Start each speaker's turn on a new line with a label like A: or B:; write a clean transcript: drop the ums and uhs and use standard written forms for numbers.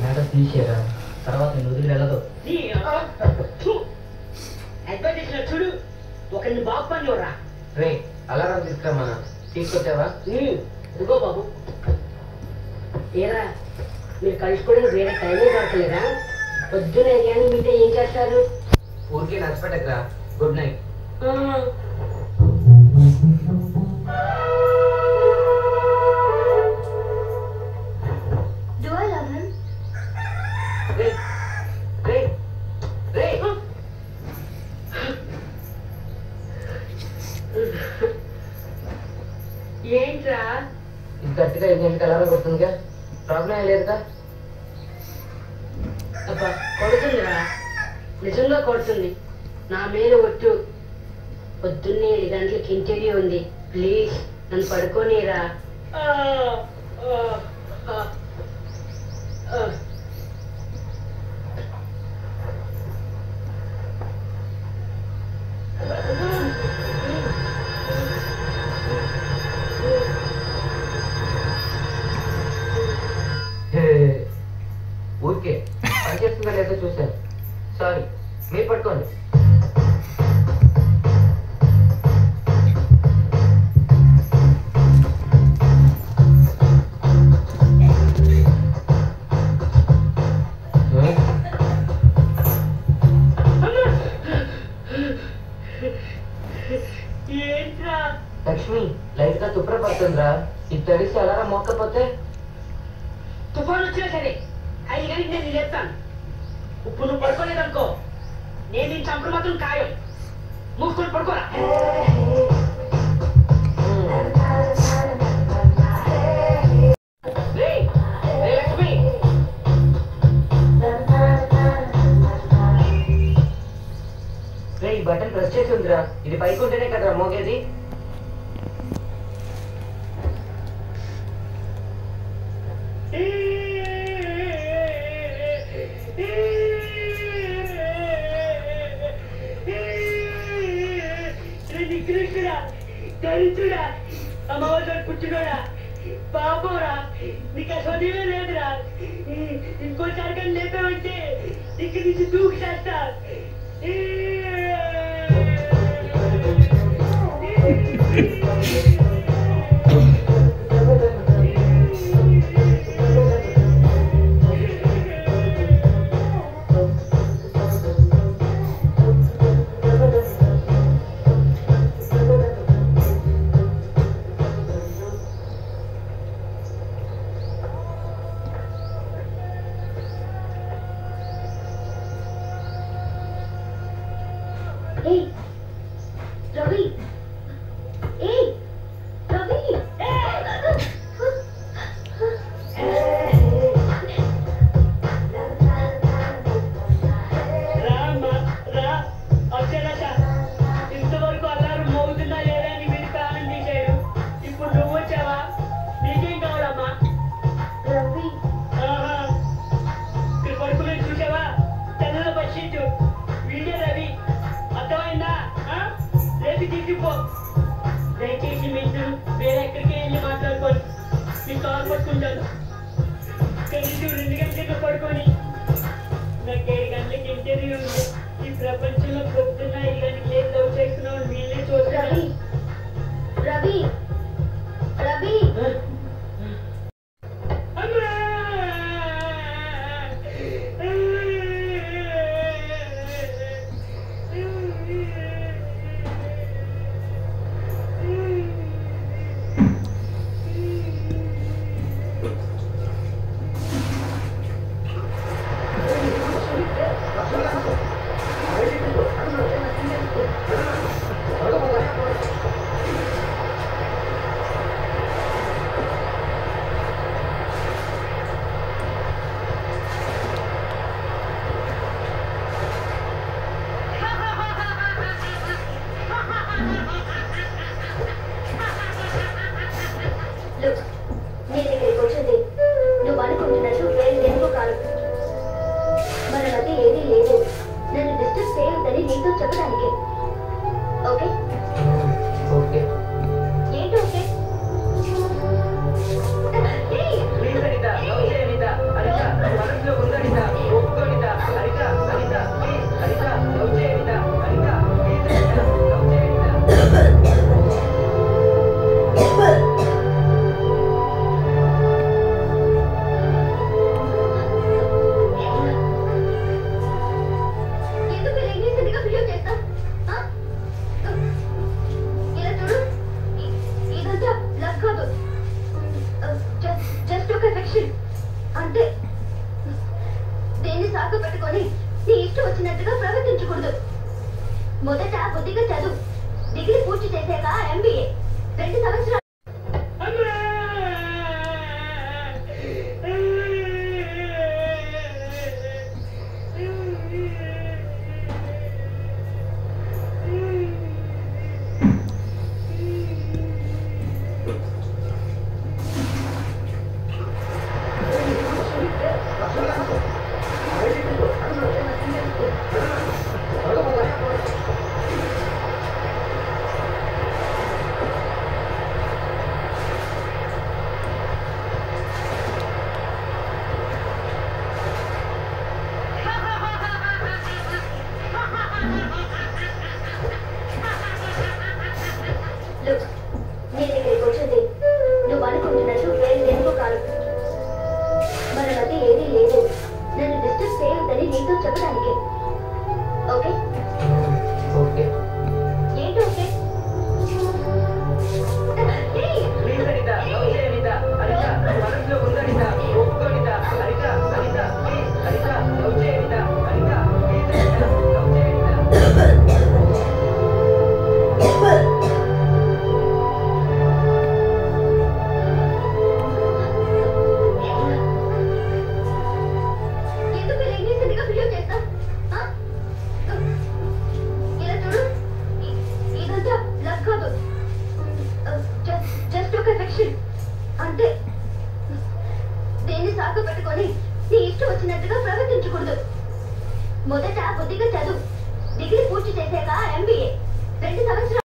A: Madam తీసేరా తర్వాత నేను వదిలి వెళ్ళదు
B: చూడు ఒకరిని బాగు పని చూడరా
A: రే అలారం తీసుకురామన్నా తీసుకొచ్చావా
B: ఇదిగో బాబు ఏరా మీరు కలుసుకోవడానికి వేరే టైమే దొరకలేదా పొద్దున కానీ మీతో ఏం చేస్తారు
A: ఊరికే నచ్చపెట్టకరా good night
C: Do I love him?
A: రే రే రే
B: ఏంట్రా
A: ఇది గట్టిగా ఇది ఎందుకు అలారం కొడుతుందిగా ప్రాబ్లం ఏం లేదుగా
B: అబ్బా కొడుతుందిరా నిజంగా కొడుతుంది నా మీద ఒట్టు పొద్దున్నే 7 గంటలకి ఇంటర్వ్యూ ఉంది ప్లీజ్ నన్ను పడుకోనిరా
A: ఊరికే పనిచేస్తుందా లేదో చూశాను సారీ మీరు పట్టుకోండి లక్ష్మి లైట్ గా తుప్ర పడుతుందిరా ఇది తడిసి అలారా మోకపోతే
B: తుఫాను వచ్చినా సరే 5 గంటలకు నేను లేపుతాను ఇప్పుడు నువ్వు పడుకోలేదనుకో నేను నేను చంపడం మాత్రం ఖాయం మూసుకొని పడుకోరా లక్ష్మి
A: ఈ బటన్ ప్రెస్ చేసి ఉందిరా ఇది పైకి ఉంటేనే కదరా మోగేది
B: దరిద్రుడా అమ్మవారు పుట్టినోడా బాబోరా నీకు చదివే లేదురా ఇంకోసారి కానీ లేపావంటే ఇక్కడి నుంచి దూకి చేస్తా
C: Hey, Ravi. Hey, Ravi.
B: ఇంతవరకు అల్లారు మోగుతున్నా లేదా అని వీడి ప్రాణం తీశాడు ఇప్పుడు నువ్వు వచ్చావా నీకేం కావాలమ్మా
C: Ravi.
B: ఇక్కడ పడుకునే చూసావా తెల్ల బడ్షీట్ వీడియో రవి అర్థమైందా రేపు తీసుకుపో దయచేసి మీరు వేరే ఎక్కడికి వెళ్ళి మాట్లాడుకోండి మీ కాల్ పట్టుకుంటాను కనీసం 2 గంటలకు పడుకొని నాకు 7 గంటలకి ఇంటర్వ్యూ ఉంది ఈ ప్రపంచంలో పొద్దున్న 5 గంటలకు లేదు లవ్ చేస్తున్నావు వీళ్ళే చూస్తారు
C: Ravi. Ravi. పెట్టుకొని నీ ఇష్టం వచ్చినట్టుగా ప్రవర్తించకూడదు. మొదట బుద్ధిగా చదువు, డిగ్రీ పూర్తి చేశాక MBA, 2 సంవత్సరాలు. నేను ఇక్కడికి వచ్చింది నువ్వు అనుకుంటున్నట్టు ఎందుకు కాదు. మన మధ్య ఏదీ లేదు, నన్ను డిస్టర్బ్ చేయొద్దని నీతో చెప్పడానికి. Okay
A: okay.
C: ఏంటి ఓకే?
B: ప్లీజ్ అనిత, లవ్ చేయి అనిత. అనిత మనసులో ఉంది అనిత, ఒప్పుకో అనిత. అనిత అనిత ప్లీజ్ అనిత, లవ్ చేయి అనిత. అనిత ప్లీజ్ అనిత, లవ్ చేయి అనిత.
C: ఎందుకు ఇలా innocent-గా బిహేవ్ చేస్తావ్? ఆ? ఇలా చూడు, ఇదంతా లవ్ కాదు, జస్ట్ ఒక ఎఫెక్షన్ అంతే. దేన్ని సాకు పెట్టుకొని నీ ఇష్టం వచ్చినట్టుగా ప్రవర్తించకూడదు. మొదట బుద్ధిగా చదువు, డిగ్రీ పూర్తి చేశాక MBA, 2 సంవత్సరాలు.